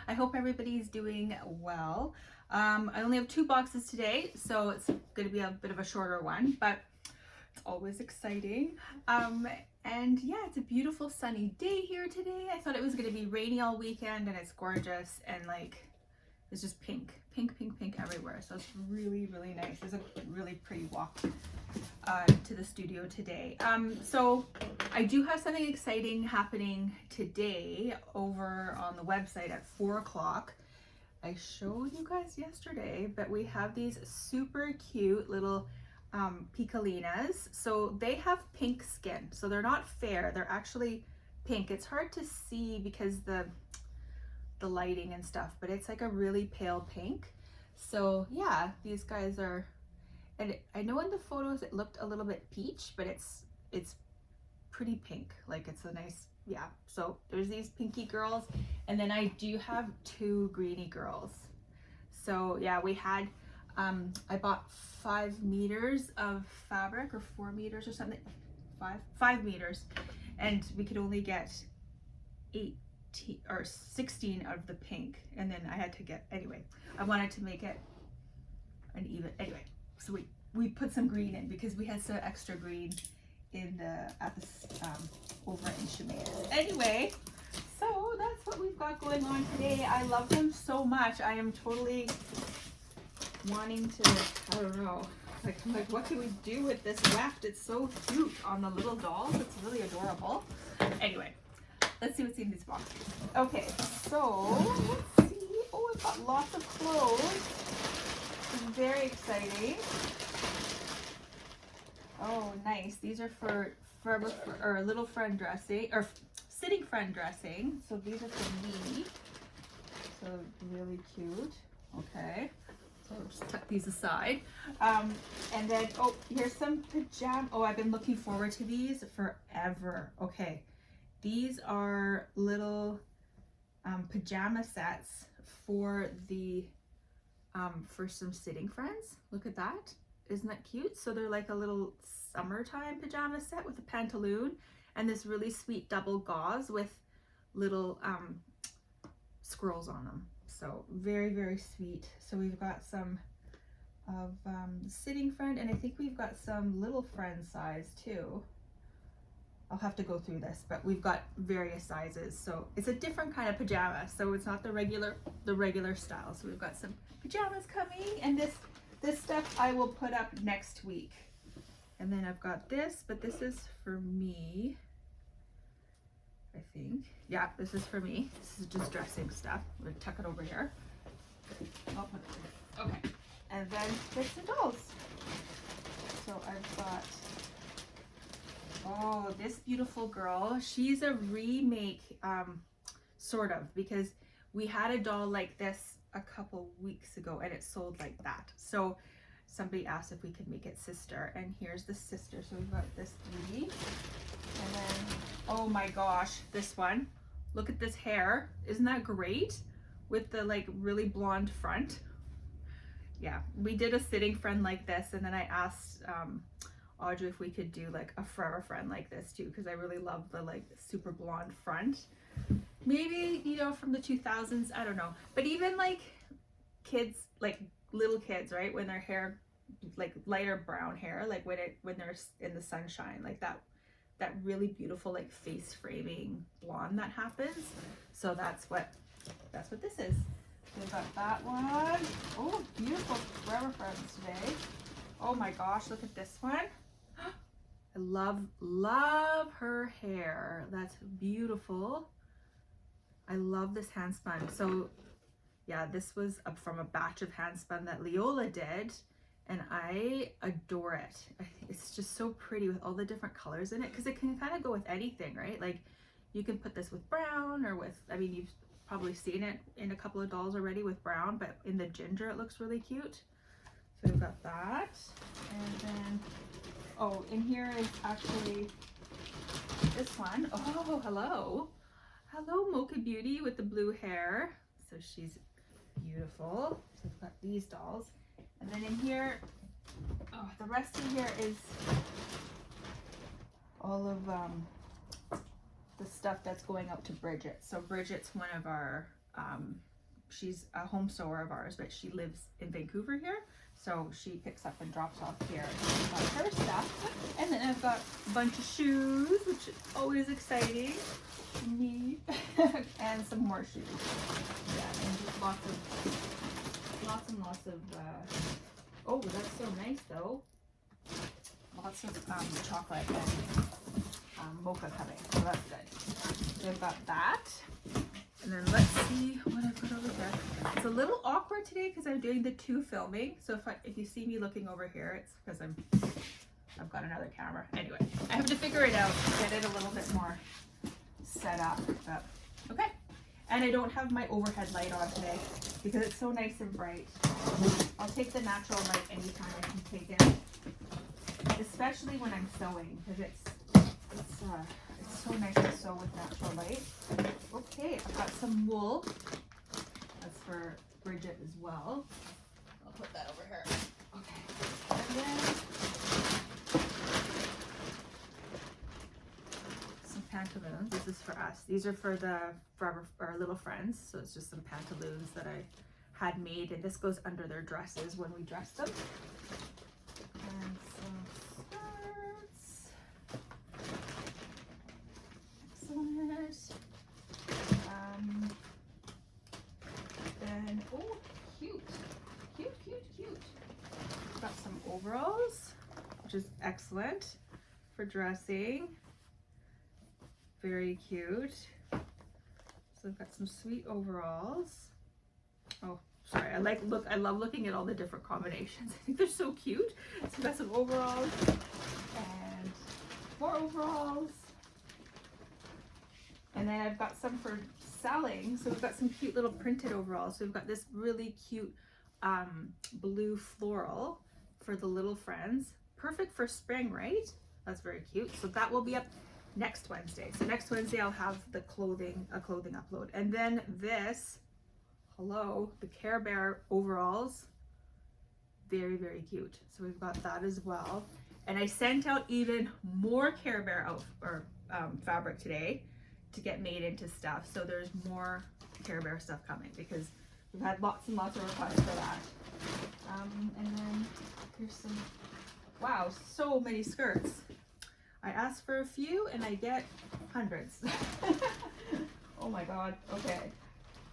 I hope everybody's doing well. I only have 2 boxes today, so it's going to be a bit of a shorter one, but it's always exciting. And yeah, it's a beautiful sunny day here today. I thought it was going to be rainy all weekend, and it's gorgeous, and like it's just pink, pink, pink, pink everywhere. So it's really, really nice. It's a really pretty walk to the studio today. So I do have something exciting happening today over on the website at 4 o'clock. I showed you guys yesterday, but we have these super cute little picolinas. So they have pink skin. So they're not fair. They're actually pink. It's hard to see because the lighting and stuff, but it's like a really pale pink. So yeah, these guys are, and I know in the photos it looked a little bit peach, but it's pretty pink. Like it's a nice, yeah. So there's these pinky girls, and then I do have 2 greeny girls. So yeah, we had I bought 5 meters of fabric, or 4 meters or something, 5 meters, and we could only get 18 or 16 of the pink, and then I had to get, anyway, I wanted to make it an even, anyway, so we put some green in because we had some extra green in the over in Shemaiah's. Anyway, so that's what we've got going on today. I love them so much. I am totally wanting to, I don't know, like what can we do with this weft? It's so cute on the little dolls. It's really adorable. Anyway, let's see what's in these boxes. Okay, so let's see. Oh, I've got lots of clothes. It's very exciting. Oh, nice. These are for or little friend dressing, or sitting friend dressing. So these are for me. So really cute. Okay. So I'll just tuck these aside. And then, oh, here's some pajama. Oh, I've been looking forward to these forever. Okay. These are little pajama sets for the for some sitting friends. Look at that. Isn't that cute? So they're like a little summertime pajama set with a pantaloon and this really sweet double gauze with little squirrels on them. So very, very sweet. So we've got some of sitting friend, and I think we've got some little friend size too. I'll have to go through this, but we've got various sizes. So it's a different kind of pajama. So it's not the regular style. So we've got some pajamas coming, and this stuff I will put up next week. And then I've got this, but this is for me, I think. Yeah, this is for me. This is just dressing stuff. I'm gonna tuck it over here. I'll put it there. Okay. And then bits and dolls. So I've got, oh, this beautiful girl. She's a remake, sort of, because we had a doll like this a couple weeks ago and it sold like that. So somebody asked if we could make it sister, and here's the sister. So we've got this beauty, and then, oh my gosh, this one. Look at this hair. Isn't that great? With the like really blonde front. Yeah, we did a sitting friend like this, and then I asked Audrey if we could do like a forever friend like this too, because I really love the like super blonde front. Maybe, you know, from the 2000s, I don't know. But even like kids, like little kids, right, when their hair, like lighter brown hair, like when they're in the sunshine, like that really beautiful like face framing blonde that happens. So that's what this is. We've got that one. Oh, beautiful forever friends today. Oh my gosh, look at this one. I love her hair. That's beautiful. I love this handspun. So yeah, this was from a batch of handspun that Leola did, and I adore it. It's just so pretty with all the different colors in it, because it can kind of go with anything, right? Like you can put this with brown, or with, I mean, you've probably seen it in a couple of dolls already with brown, but in the ginger it looks really cute. So we've got that. And then, oh, in here is actually this one. Oh, hello. Hello, Mocha Beauty with the blue hair. So she's beautiful. So we've got these dolls. And then in here, oh, the rest in here is all of the stuff that's going out to Bridget. So Bridget's one of our she's a home sewer of ours, but she lives in Vancouver here. So she picks up and drops off here her stuff. And then I've got a bunch of shoes, which is always exciting to me. And some more shoes. Yeah, and just lots and lots of, oh, that's so nice though. Lots of chocolate and mocha coming, so that's good. So I've got that. And then let's see what I've got over here. It's a little awkward today because I'm doing the 2 filming. So if you see me looking over here, it's because I've got another camera. Anyway, I have to figure it out, get it a little bit more set up. But okay. And I don't have my overhead light on today because it's so nice and bright. I'll take the natural light anytime I can take it, especially when I'm sewing, because it's so nice to sew with natural light. Okay, I've got some wool. That's for Bridget as well. I'll put that over here. Okay. And then some pantaloons. This is for us. These are for our little friends. So it's just some pantaloons that I had made, and this goes under their dresses when we dress them. And some skirts. Excellent. Then, oh, cute. Got some overalls, which is excellent for dressing. Very cute. So I've got some sweet overalls. Oh, sorry, I love looking at all the different combinations. I think they're so cute. So I've got some overalls and more overalls. And then I've got some for selling. So we've got some cute little printed overalls. So we've got this really cute blue floral for the little friends. Perfect for spring, right? That's very cute. So that will be up next Wednesday. So next Wednesday I'll have a clothing upload. And then this, the Care Bear overalls. Very, very cute. So we've got that as well. And I sent out even more Care Bear fabric today to get made into stuff. So there's more Care Bear stuff coming because we've had lots and lots of requests for that. And then here's some, wow, so many skirts. I asked for a few and I get hundreds. Oh my God, okay.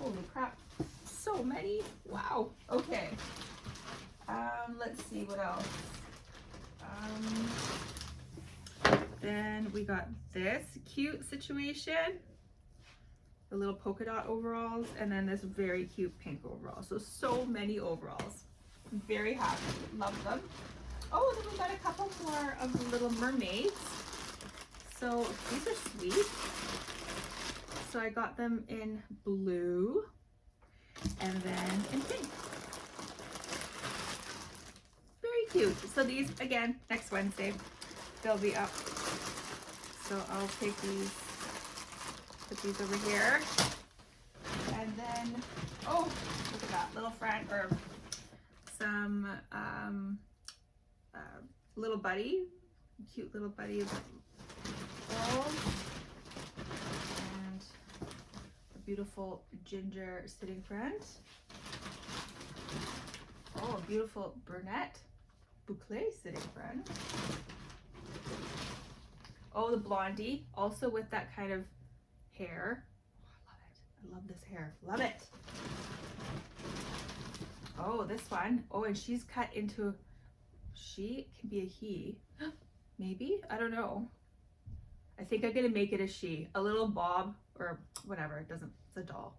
Holy crap, so many, wow, okay. Let's see what else. Then we got this cute situation, the little polka dot overalls, and then this very cute pink overall. So many overalls. I'm very happy, love them. Oh, then we got a couple more of the Little Mermaids. So these are sweet. So I got them in blue and then in pink. Very cute. So these, again, next Wednesday, they'll be up. So I'll take these, put these over here. And then, oh, look at that, little friend, or some little buddy, cute little buddy of balls. And a beautiful ginger sitting friend. Oh, a beautiful brunette boucle sitting friend. Oh, the blondie, also with that kind of hair. Oh, I love it. I love this hair. Love it. Oh, this one. Oh, and she's cut into, she can be a he. Maybe? I don't know. I think I'm going to make it a she. A little bob, or whatever. It doesn't, it's a doll.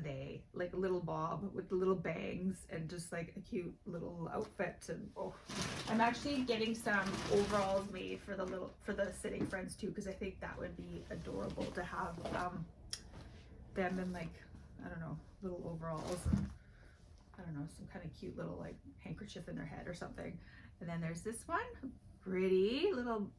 They, like a little bob with the little bangs and just like a cute little outfit. And oh, I'm actually getting some overalls made for the sitting friends too, because I think that would be adorable to have them in, like, I don't know, little overalls and I don't know, some kind of cute little like handkerchief in their head or something. And then there's this one, pretty little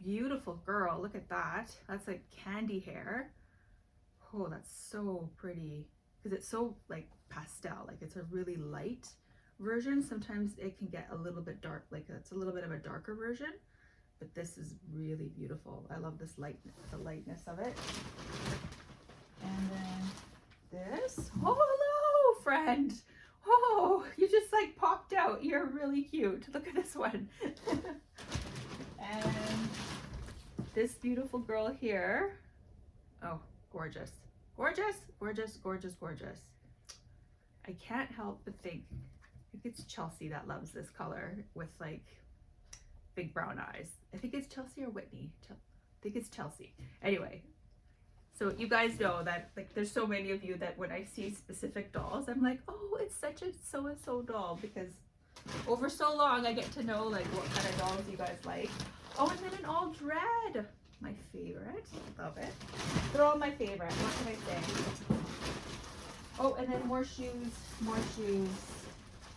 beautiful girl. Look at that. That's like candy hair. Oh, that's so pretty because it's so like pastel, like it's a really light version. Sometimes it can get a little bit dark, like it's a little bit of a darker version, but this is really beautiful. I love this lightness, the lightness of it. And then this, oh friend. Oh, you just like popped out. You're really cute. Look at this one. And this beautiful girl here. Oh, gorgeous. Gorgeous, gorgeous, gorgeous, gorgeous. I can't help but think it's Chelsea that loves this color with like big brown eyes. I think it's Chelsea or Whitney. I think it's Chelsea. Anyway, so you guys know that like there's so many of you that when I see specific dolls, I'm like, oh, it's such a so-and-so doll, because over so long I get to know like what kind of dolls you guys like. Oh, and then an all dread. My favorite. Love it. They're all my favorite. What can I say? Oh, and then more shoes. More shoes.